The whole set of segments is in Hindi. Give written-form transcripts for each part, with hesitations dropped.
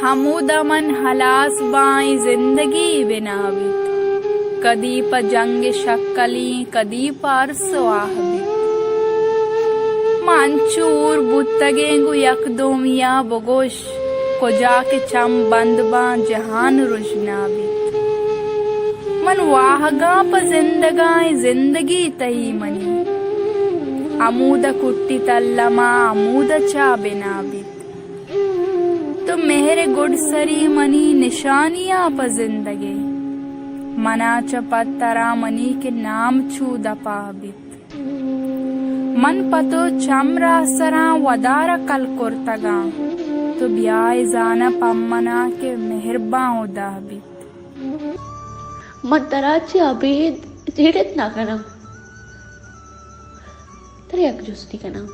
हमूदमन हलास बाई जिंदगी बिनावित कदी प जंग शक्कली कदी पारसो आहबित मंचूर बुत्तगेंगु यकदोमिया बगोश को जाके चम बंदबा जहान रुजनावित मन वाहगा प जिंदगाई जिंदगी तही मनी अमूद कुट्टी तल्लमा अमूद चा बिनावित तो मेहरे गुडसरी मनी निशानिया प जिंदगी मना च पत्तरा मनी के नाम छू दपाबित मन पतो चमरा सरा वदारा कल कुर्तगा तो ब्याय जाना पम्मना के मेहरबान दाबित मन तराची अबेद जेड़त ना कना तरी एक जुस्ती कना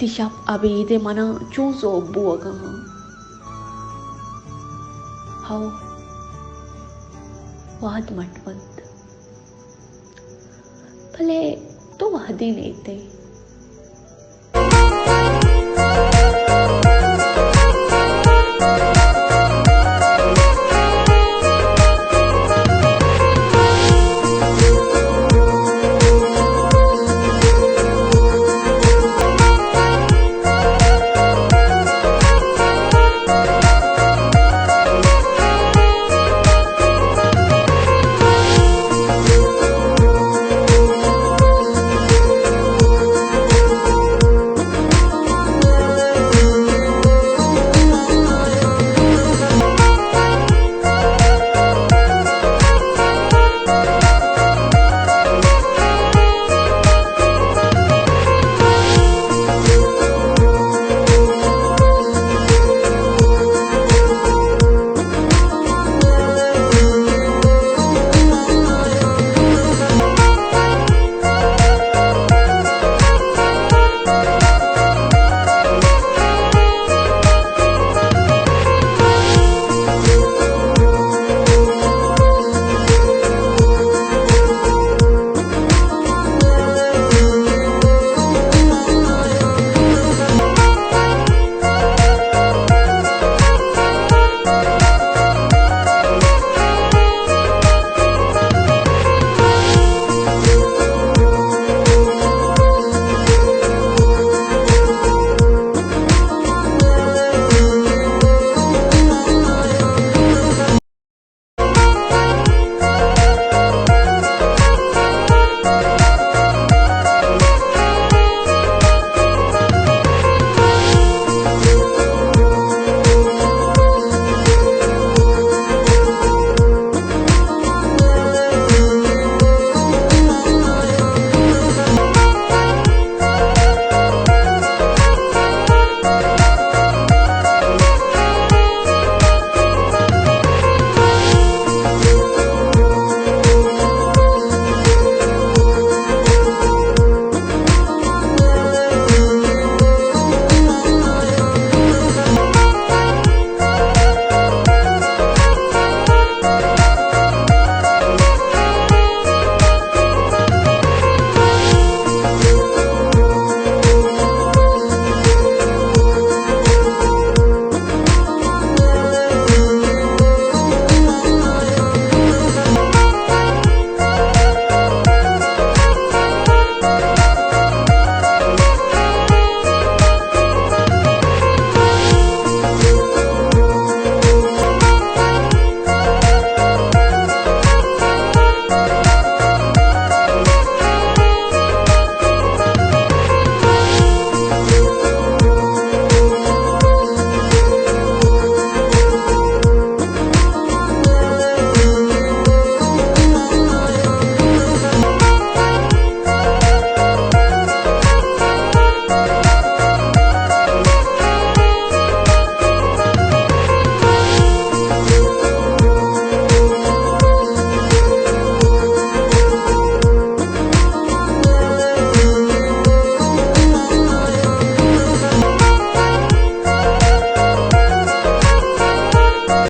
तिशाप अबेदे मना चूसो बुआगा हाउ वाद मटवंत भले तो वादी नहीं थे